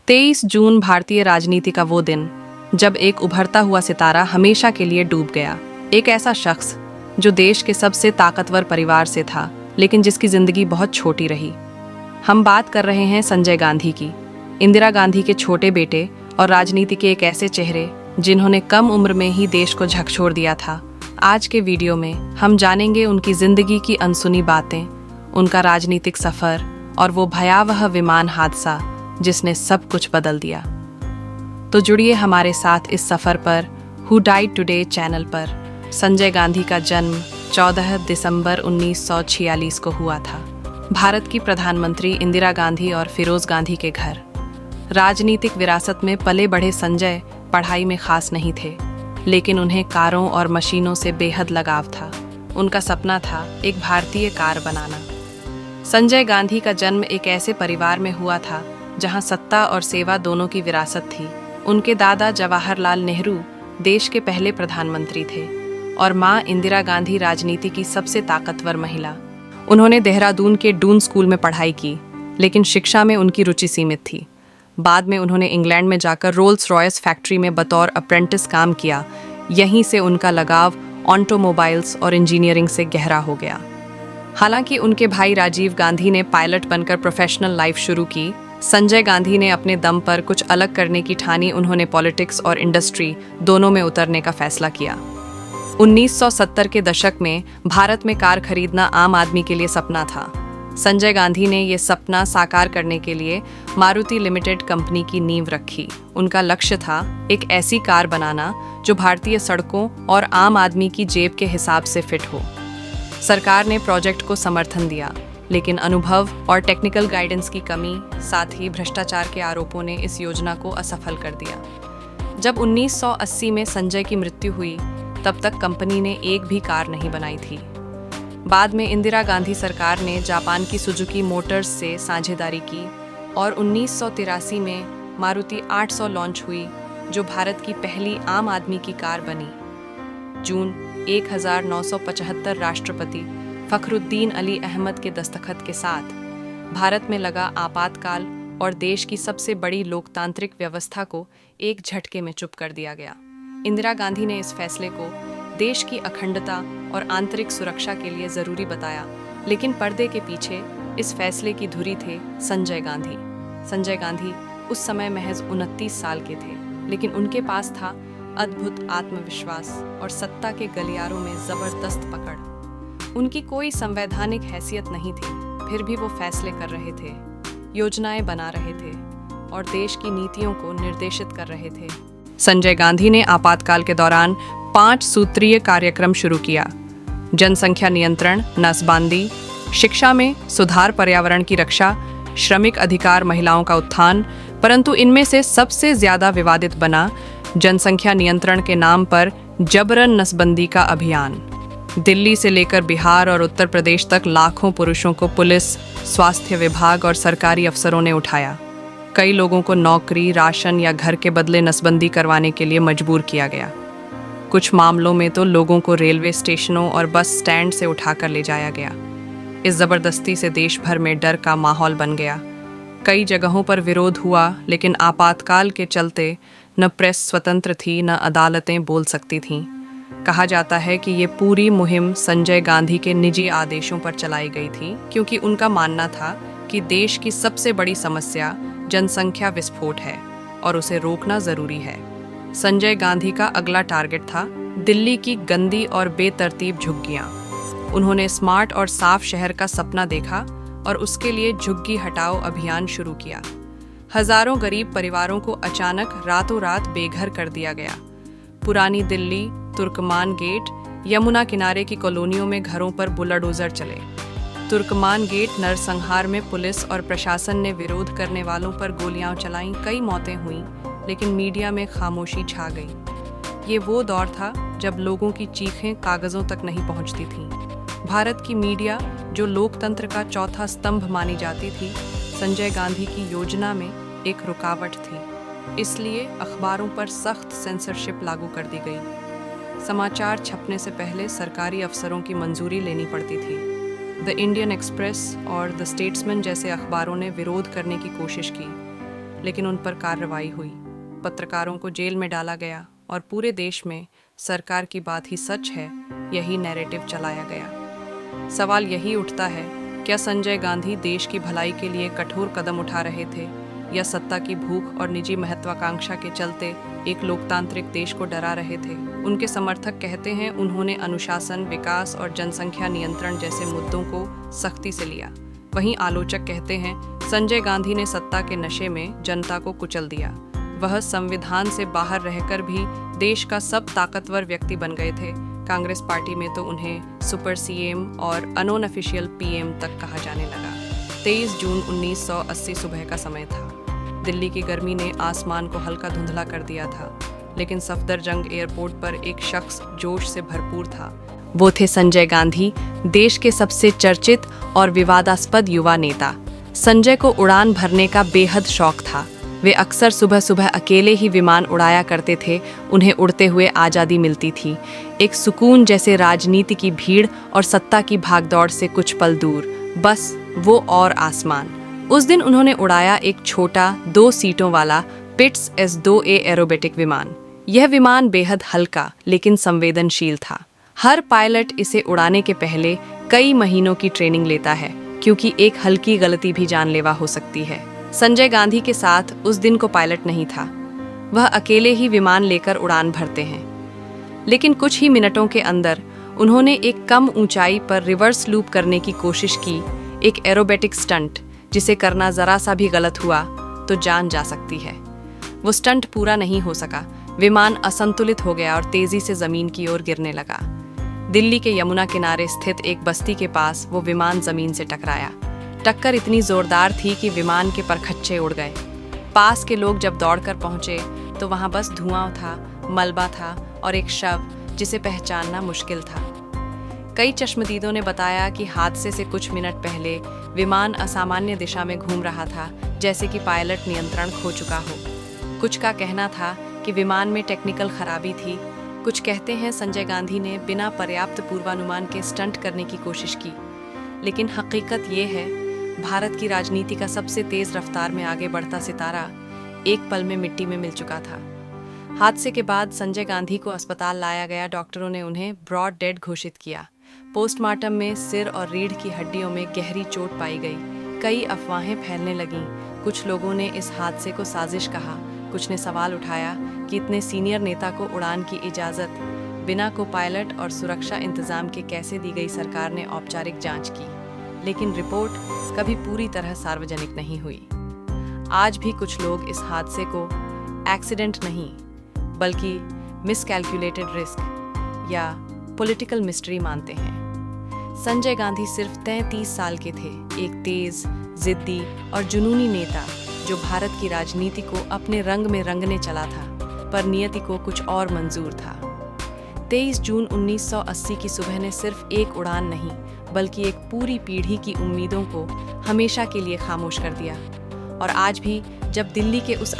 23 जून भारतीय राजनीति का वो दिन जब एक उभरता हुआ सितारा हमेशा के लिए डूब गया। एक ऐसा शख्स जो देश के सबसे ताकतवर परिवार से था, लेकिन जिसकी जिंदगी बहुत छोटी रही। हम बात कर रहे हैं संजय गांधी की, इंदिरा गांधी के छोटे बेटे और राजनीति के एक ऐसे चेहरे जिन्होंने कम उम्र में ही देश को झकझोर दिया था। आज के वीडियो में हम जानेंगे उनकी जिंदगी की अनसुनी बातें, उनका राजनीतिक सफर और वो भयावह विमान हादसा जिसने सब कुछ बदल दिया। तो जुड़िए हमारे साथ इस सफर पर हु डाइड टुडे चैनल पर। संजय गांधी का जन्म 14 दिसंबर 1946 को हुआ था, भारत की प्रधानमंत्री इंदिरा गांधी और फिरोज गांधी के घर। राजनीतिक विरासत में पले बढ़े संजय पढ़ाई में खास नहीं थे, लेकिन उन्हें कारों और मशीनों से बेहद लगाव था। उनका सपना था एक भारतीय कार बनाना। संजय गांधी का जन्म एक ऐसे परिवार में हुआ था जहां सत्ता और सेवा दोनों की विरासत थी। उनके दादा जवाहरलाल नेहरू देश के पहले प्रधानमंत्री थे और मां इंदिरा गांधी राजनीति की सबसे ताकतवर महिला। उन्होंने देहरादून के डून स्कूल में पढ़ाई की, लेकिन शिक्षा में उनकी रुचि सीमित थी। बाद में उन्होंने इंग्लैंड में जाकर रोल्स रॉयस फैक्ट्री में बतौर अप्रेंटिस काम किया। यहीं से उनका लगाव ऑटोमोबाइल्स और इंजीनियरिंग से गहरा हो गया। हालांकि उनके भाई राजीव गांधी ने पायलट बनकर प्रोफेशनल लाइफ शुरू की, संजय गांधी ने अपने दम पर कुछ अलग करने की ठानी। उन्होंने पॉलिटिक्स और इंडस्ट्री दोनों में उतरने का फैसला किया। 1970 के दशक में भारत में कार खरीदना आम आदमी के लिए सपना था। संजय गांधी ने ये सपना साकार करने के लिए मारुति लिमिटेड कंपनी की नींव रखी। उनका लक्ष्य था एक ऐसी कार बनाना जो भारतीय सड़कों और आम आदमी की जेब के हिसाब से फिट हो। सरकार ने प्रोजेक्ट को समर्थन दिया, लेकिन अनुभव और टेक्निकल गाइडेंस की कमी, साथ ही भ्रष्टाचार के आरोपों ने इस योजना को असफल कर दिया। जब 1980 में संजय की मृत्यु हुई, तब तक कंपनी ने एक भी कार नहीं बनाई थी। बाद में इंदिरा गांधी सरकार ने जापान की सुजुकी मोटर्स से साझेदारी की और 1983 में मारुति 800 लॉन्च हुई, जो भारत की पहली आम आदमी की कार बनी। जून 1975 राष्ट्रपति फखरुद्दीन अली अहमद के दस्तखत के साथ भारत में लगा आपातकाल और देश की सबसे बड़ी लोकतांत्रिक व्यवस्था को एक झटके में चुप कर दिया गया। इंदिरा गांधी ने इस फैसले को देश की अखंडता और आंतरिक सुरक्षा के लिए जरूरी बताया, लेकिन पर्दे के पीछे इस फैसले की धुरी थे संजय गांधी। संजय गांधी उस समय महज 29 साल के थे, लेकिन उनके पास था अद्भुत आत्मविश्वास और सत्ता के गलियारों में जबरदस्त पकड़। उनकी कोई संवैधानिक हैसियत नहीं थी, फिर भी वो फैसले कर रहे थे, योजनाएं बना रहे थे और देश की नीतियों को निर्देशित कर रहे थे। संजय गांधी ने आपातकाल के दौरान 5 सूत्रीय कार्यक्रम शुरू किया। जनसंख्या नियंत्रण, नसबंदी, शिक्षा में सुधार, पर्यावरण की रक्षा, श्रमिक अधिकार, महिलाओं का उत्थान। परंतु इनमें से सबसे ज्यादा विवादित बना जनसंख्या नियंत्रण के नाम पर जबरन नसबंदी का अभियान। दिल्ली से लेकर बिहार और उत्तर प्रदेश तक लाखों पुरुषों को पुलिस, स्वास्थ्य विभाग और सरकारी अफसरों ने उठाया। कई लोगों को नौकरी, राशन या घर के बदले नसबंदी करवाने के लिए मजबूर किया गया। कुछ मामलों में तो लोगों को रेलवे स्टेशनों और बस स्टैंड से उठाकर ले जाया गया। इस जबरदस्ती से देश भर में डर का माहौल बन गया। कई जगहों पर विरोध हुआ, लेकिन आपातकाल के चलते न प्रेस स्वतंत्र थी, न अदालतें बोल सकती थीं। कहा जाता है कि ये पूरी मुहिम संजय गांधी के निजी आदेशों पर चलाई गई थी, क्योंकि उनका मानना था कि देश की सबसे बड़ी समस्या जनसंख्या विस्फोट है और उसे रोकना जरूरी है। संजय गांधी का अगला टारगेट था दिल्ली की गंदी और बेतरतीब झुग्गियां। उन्होंने स्मार्ट और साफ शहर का सपना देखा और उसके लिए झुग्गी हटाओ अभियान शुरू किया। हजारों गरीब परिवारों को अचानक रातों रात बेघर कर दिया गया। पुरानी दिल्ली, तुर्कमान गेट, यमुना किनारे की कॉलोनियों में घरों पर बुलडोजर चले। तुर्कमान गेट नरसंहार में पुलिस और प्रशासन ने विरोध करने वालों पर गोलियां चलाईं। कई मौतें हुईं, लेकिन मीडिया में खामोशी छा गई। ये वो दौर था जब लोगों की चीखें कागजों तक नहीं पहुंचती थीं। भारत की मीडिया, जो लोकतंत्र का चौथा स्तंभ मानी जाती थी, संजय गांधी की योजना में एक रुकावट थी। इसलिए अखबारों पर सख्त सेंसरशिप लागू कर दी गई। समाचार छपने से पहले सरकारी अफसरों की मंजूरी लेनी पड़ती थी। द इंडियन एक्सप्रेस और द स्टेट्समैन जैसे अखबारों ने विरोध करने की कोशिश की, लेकिन उन पर कार्रवाई हुई, पत्रकारों को जेल में डाला गया और पूरे देश में सरकार की बात ही सच है यही नैरेटिव चलाया गया। सवाल यही उठता है, क्या संजय गांधी देश की भलाई के लिए कठोर कदम उठा रहे थे या सत्ता की भूख और निजी महत्वाकांक्षा के चलते एक लोकतांत्रिक देश को डरा रहे थे? उनके समर्थक कहते हैं उन्होंने अनुशासन, विकास और जनसंख्या नियंत्रण जैसे मुद्दों को सख्ती से लिया। वहीं आलोचक कहते हैं संजय गांधी ने सत्ता के नशे में जनता को कुचल दिया। वह संविधान से बाहर रहकर भी देश का सब ताकतवर व्यक्ति बन गए थे। कांग्रेस पार्टी में तो उन्हें सुपर सीएम और अनऑफिशियल पीएम तक कहा जाने लगा। 23 जून 1980 सुबह का समय था। दिल्ली की गर्मी ने आसमान को हल्का धुंधला कर दिया था, लेकिन सफदरजंग एयरपोर्ट पर एक शख्स जोश से भरपूर था। वो थे संजय गांधी, देश के सबसे चर्चित और विवादास्पद युवा नेता। संजय को उड़ान भरने का बेहद शौक था। वे अक्सर सुबह सुबह अकेले ही विमान उड़ाया करते थे। उन्हें उड़ते हुए आज़ादी मिलती थी, एक सुकून जैसे राजनीति की भीड़ और सत्ता की भागदौड़ से कुछ पल दूर, बस वो और आसमान। उस दिन उन्होंने उड़ाया एक छोटा 2 सीटों वाला पिट्स S-2A एरोबेटिक विमान। यह विमान बेहद हल्का लेकिन संवेदनशील था। हर पायलट इसे उड़ाने के पहले कई महीनों की ट्रेनिंग लेता है, क्योंकि एक हल्की गलती भी जानलेवा हो सकती है। संजय गांधी के साथ उस दिन को पायलट नहीं था। वह अकेले ही विमान लेकर उड़ान भरते हैं, लेकिन कुछ ही मिनटों के अंदर उन्होंने एक कम ऊंचाई पर रिवर्स लूप करने की कोशिश की, एक एरोबेटिक स्टंट जिसे करना जरा सा भी गलत हुआ तो जान जा सकती है। वो स्टंट पूरा नहीं हो सका। विमान असंतुलित हो गया और तेजी से जमीन की ओर गिरने लगा। दिल्ली के यमुना किनारे स्थित एक बस्ती के पास वो विमान जमीन से टकराया। टक्कर इतनी जोरदार थी कि विमान के परखच्चे उड़ गए। पास के लोग जब दौड़कर पहुंचे तो वहां बस धुआं था, मलबा था और एक शव जिसे पहचानना मुश्किल था। कई चश्मदीदों ने बताया कि हादसे से कुछ मिनट पहले विमान असामान्य दिशा में घूम रहा था, जैसे कि पायलट नियंत्रण खो चुका हो। कुछ का कहना था कि विमान में टेक्निकल खराबी थी। कुछ कहते हैं संजय गांधी ने बिना पर्याप्त पूर्वानुमान के स्टंट करने की कोशिश की। लेकिन हकीकत ये है, भारत की राजनीति का सबसे तेज रफ्तार में आगे बढ़ता सितारा एक पल में मिट्टी में मिल चुका था। हादसे के बाद संजय गांधी को अस्पताल लाया गया। डॉक्टरों ने उन्हें ब्रॉड डेड घोषित किया। पोस्टमार्टम में सिर और रीढ़ की हड्डियों में गहरी चोट पाई गई। कई अफवाहें फैलने लगीं। कुछ लोगों ने इस हादसे को साजिश कहा। कुछ ने सवाल उठाया कि इतने सीनियर नेता को उड़ान की इजाज़त बिना को पायलट और सुरक्षा इंतजाम के कैसे दी गई। सरकार ने औपचारिक जांच की, लेकिन रिपोर्ट कभी पूरी तरह सार्वजनिक नहीं हुई। आज भी कुछ लोग इस हादसे को एक्सीडेंट नहीं बल्कि मिसकैलकुलेटेड रिस्क या पॉलिटिकल मिस्ट्री मानते हैं। संजय गांधी सिर्फ 33 साल के थे, एक तेज, जिद्दी और जुनूनी नेता जो भारत की राजनीति को अपने रंग में रंगने चला था, पर नियति को कुछ और मंजूर था। 23 जून 1980 की सुबह ने सिर्फ एक उड़ान नहीं बल्कि एक पूरी पीढ़ी की उम्मीदों को हमेशा के लिए खामोश कर दिया। और आज भी जब दिल्ली के उस